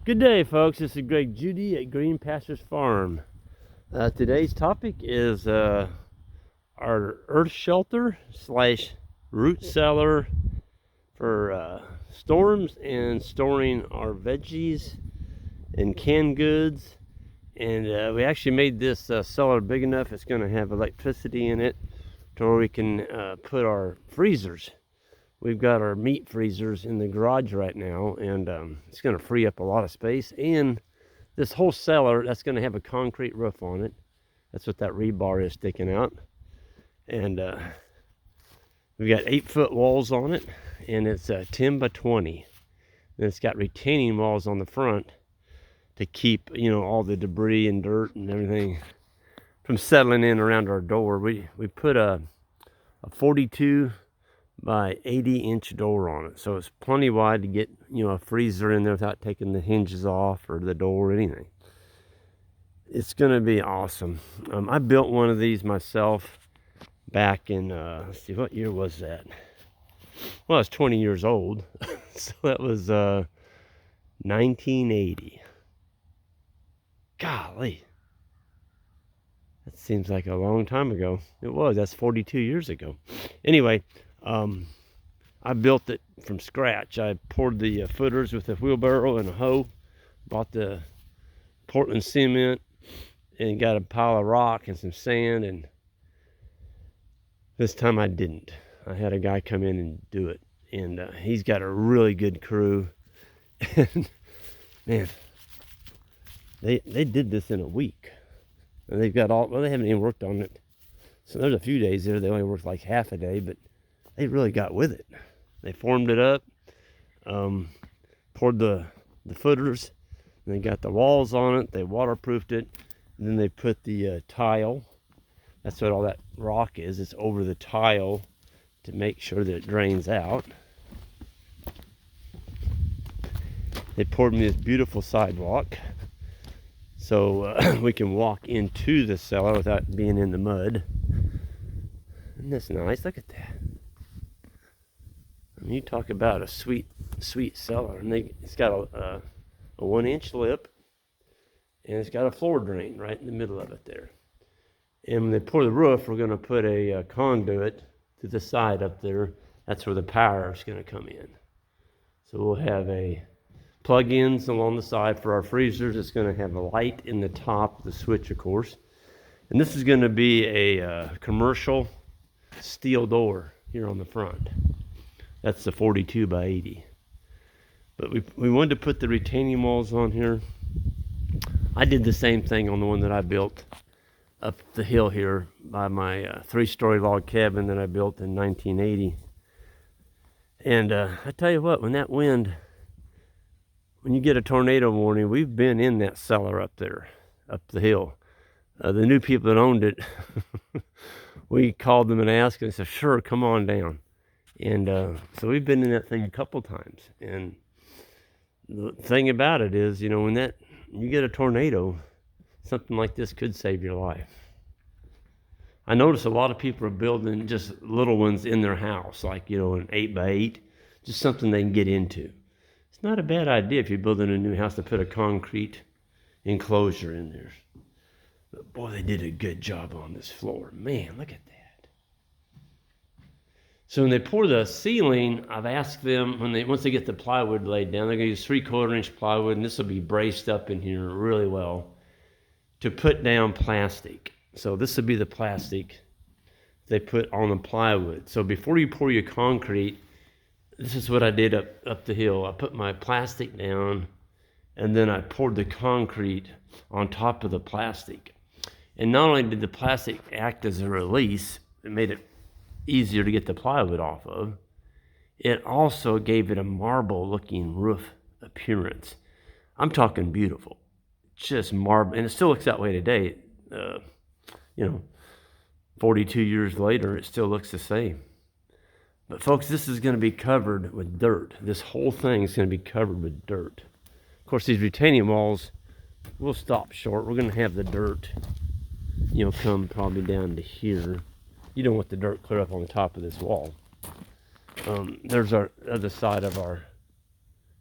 Good day, folks. This is Greg Judy at Green Pastures Farm. Today's topic is our earth shelter slash root cellar for storms and storing our veggies and canned goods. And we actually made this cellar big enough it's going to have electricity in it to where we can put our freezers. We've got our meat freezers in the garage right now, and it's going to free up a lot of space. And this whole cellar, that's going to have a concrete roof on it. That's what that rebar is sticking out. And we've got 8-foot walls on it, and it's 10 by 20. And it's got retaining walls on the front to keep, all the debris and dirt and everything from settling in around our door. We put a 42 by 80-inch door on it, so it's plenty wide to get a freezer in there without taking the hinges off or the door or anything. It's gonna be awesome. I built one of these myself back in let's see, what year was that? Well, it's 20 years old. So that was 1980. Golly, that seems like a long time ago. It was. That's 42 years ago. Anyway, I built it from scratch. I poured the footers with a wheelbarrow and a hoe, bought the Portland cement, and got a pile of rock and some sand. And this time I didn't. I had a guy come in and do it, and he's got a really good crew. And man, they did this in a week, and they've got all. Well, they haven't even worked on it. So there's a few days there they only worked like half a day, but they really got with it. They formed it up, poured the footers, and they got the walls on it. They waterproofed it, and then they put the tile. That's what all that rock is. It's over the tile to make sure that it drains out. They poured me this beautiful sidewalk, so we can walk into the cellar without being in the mud. Isn't this nice? Look at that. You talk about a sweet cellar, and it's got a 1-inch lip, and it's got a floor drain right in the middle of it there. And when they pour the roof, we're going to put a conduit to the side up there. That's where the power is going to come in. So we'll have a plug-ins along the side for our freezers. It's going to have a light in the top, the switch, of course. And this is going to be a commercial steel door here on the front. That's the 42 by 80. But we wanted to put the retaining walls on here. I did the same thing on the one that I built up the hill here by my 3-story log cabin that I built in 1980. And I tell you what, when you get a tornado warning, we've been in that cellar up there, up the hill. The new people that owned it, we called them and asked, and they said, sure, come on down. And so we've been in that thing a couple times. And the thing about it is, when you get a tornado, something like this could save your life. I notice a lot of people are building just little ones in their house, like, an 8 by 8, just something they can get into. It's not a bad idea if you're building a new house to put a concrete enclosure in there. But boy, they did a good job on this floor. Man, look at that. So when they pour the ceiling, I've asked them, once they get the plywood laid down, they're going to use 3/4-inch plywood, and this will be braced up in here really well to put down plastic. So this will be the plastic they put on the plywood. So before you pour your concrete, this is what I did up the hill. I put my plastic down, and then I poured the concrete on top of the plastic. And not only did the plastic act as a release, it made it easier to get the plywood off of, it also gave it a marble-looking roof appearance. I'm talking beautiful. Just marble, and it still looks that way today. 42 years later, it still looks the same. But folks, this is going to be covered with dirt. This whole thing is going to be covered with dirt. Of course, these retaining walls will stop short. We're going to have the dirt, come probably down to here. You don't want the dirt clear up on the top of this wall. There's our other side of our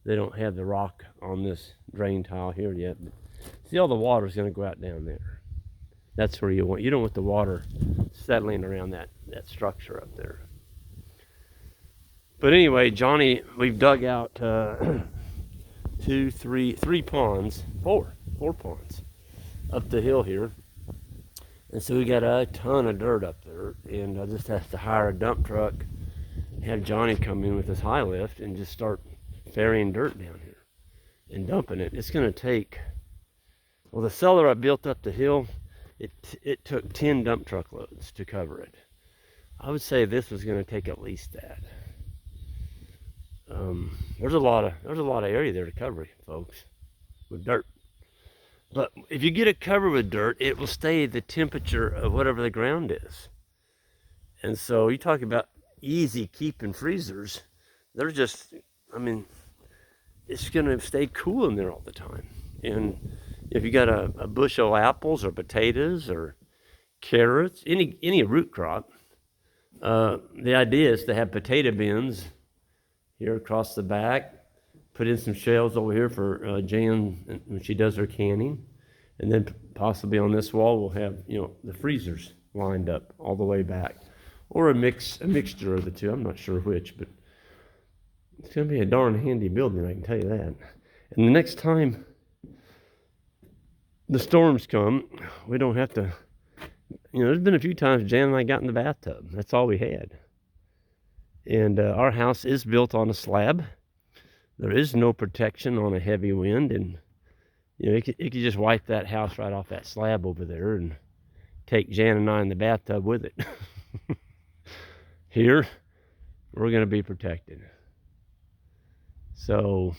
they don't have the rock on this drain tile here yet. But see, all the water is going to go out down there. That's where you don't want the water settling around that structure up there. But anyway, Johnny, we've dug out three ponds, four ponds up the hill here. And so we got a ton of dirt up there, and I just have to hire a dump truck, have Johnny come in with his high lift and just start ferrying dirt down here and dumping it. It's going to take, well, the cellar I built up the hill, it took 10 dump truck loads to cover it. I would say this was going to take at least that. There's a lot of area there to cover, folks, with dirt. But if you get it covered with dirt, it will stay the temperature of whatever the ground is. And so you talk about easy keeping freezers. They're just, I mean, it's going to stay cool in there all the time. And if you got a bushel of apples or potatoes or carrots, any root crop, the idea is to have potato bins here across the back, put in some shelves over here for Jan when she does her canning, and then possibly on this wall we'll have, you know, the freezers lined up all the way back, or a mixture of the two. I'm not sure which, but it's going to be a darn handy building, I can tell you that. And the next time the storms come, we don't have to, you know, there's been a few times Jan and I got in the bathtub. That's all we had. And our house is built on a slab. There is no protection on a heavy wind, and you know, it could just wipe that house right off that slab over there and take Jan and I in the bathtub with it. Here, we're going to be protected. So,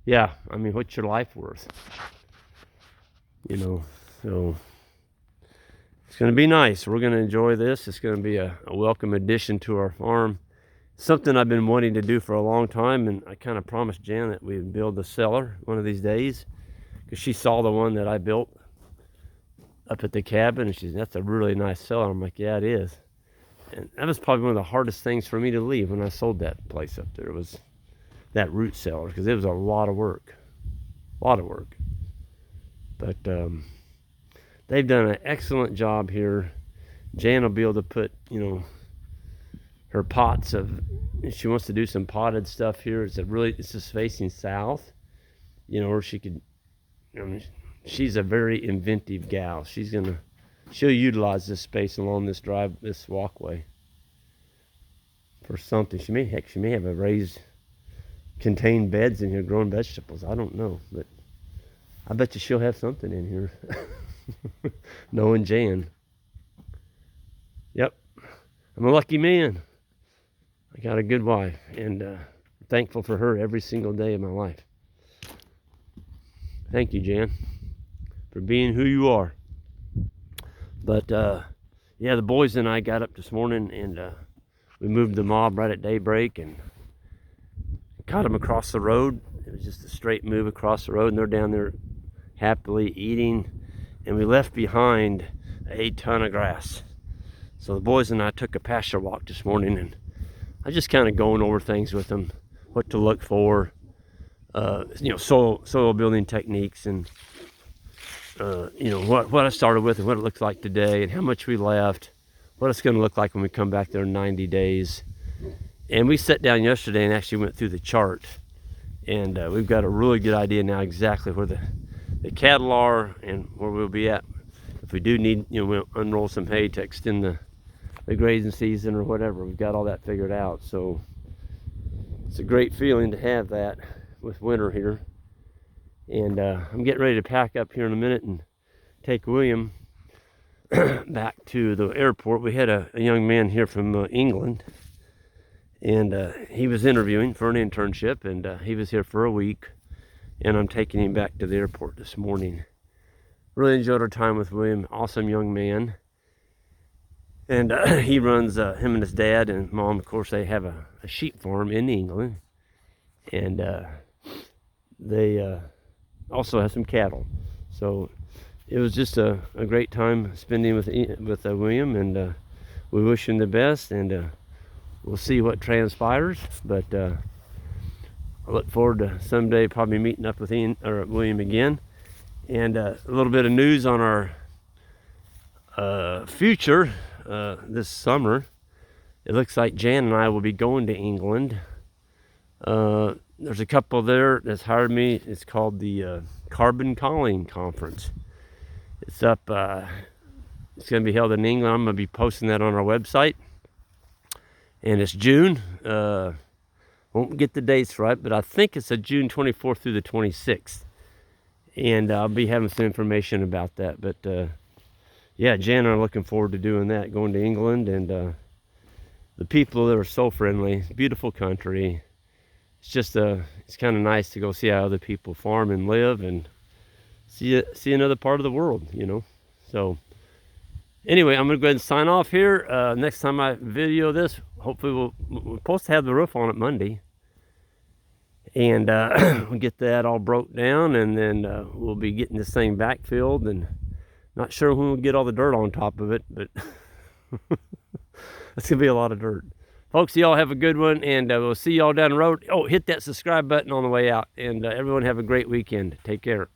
yeah, I mean, what's your life worth? You know, so it's going to be nice. We're going to enjoy this. It's going to be a welcome addition to our farm. Something I've been wanting to do for a long time, and I kind of promised Jan that we'd build a cellar one of these days, because she saw the one that I built up at the cabin, and she said, that's a really nice cellar. I'm like, yeah, it is. And that was probably one of the hardest things for me to leave when I sold that place up there, was that root cellar, because it was a lot of work. But they've done an excellent job here. Jan will be able to put, you know, her pots of, she wants to do some potted stuff here. It's just facing south, you know, or she could, I mean, she's a very inventive gal. She'll utilize this space along this walkway for something. She may have a raised, contained beds in here growing vegetables. I don't know, but I bet you she'll have something in here. Knowing Jan. Yep, I'm a lucky man. I got a good wife, and thankful for her every single day of my life. Thank you, Jan, for being who you are. But yeah, the boys and I got up this morning, and we moved the mob right at daybreak and caught them across the road. It was just a straight move across the road, and they're down there happily eating. And we left behind a ton of grass. So the boys and I took a pasture walk this morning, and I just kind of going over things with them, what to look for, you know, soil building techniques, and you know, what I started with and what it looks like today, and how much we left, what it's going to look like when we come back there in 90 days. And we sat down yesterday and actually went through the chart, and we've got a really good idea now exactly where the cattle are and where we'll be at. If we do need, you know, we'll unroll some hay to extend the grazing season or whatever. We've got all that figured out. So it's a great feeling to have that with winter here. And I'm getting ready to pack up here in a minute and take William back to the airport. We had a young man here from England, and he was interviewing for an internship, and he was here for a week, and I'm taking him back to the airport this morning. Really enjoyed our time with William. Awesome young man. And he runs, him and his dad and mom, of course, they have a sheep farm in England. And they also have some cattle. So it was just a great time spending with William, and we wish him the best, and we'll see what transpires. But I look forward to someday probably meeting up with Ian or William again. And a little bit of news on our future this summer. It looks like Jan and I will be going to England. There's a couple there that's hired me. It's called the Carbon Calling Conference. It's up, it's going to be held in England. I'm going to be posting that on our website. And it's June. Won't get the dates right, but I think it's a June 24th through the 26th. And I'll be having some information about that. But yeah, Jan and I are looking forward to doing that, going to England. And the people there are so friendly. Beautiful country. It's just it's kind of nice to go see how other people farm and live and see another part of the world, you know. So anyway, I'm gonna go ahead and sign off here. Next time I video this, hopefully we're supposed to have the roof on it Monday, and we'll get that all broke down, and then we'll be getting this thing backfilled, and not sure when we'll get all the dirt on top of it, but it's gonna be a lot of dirt. Folks, y'all have a good one, and we'll see y'all down the road. Oh, hit that subscribe button on the way out, and everyone have a great weekend. Take care.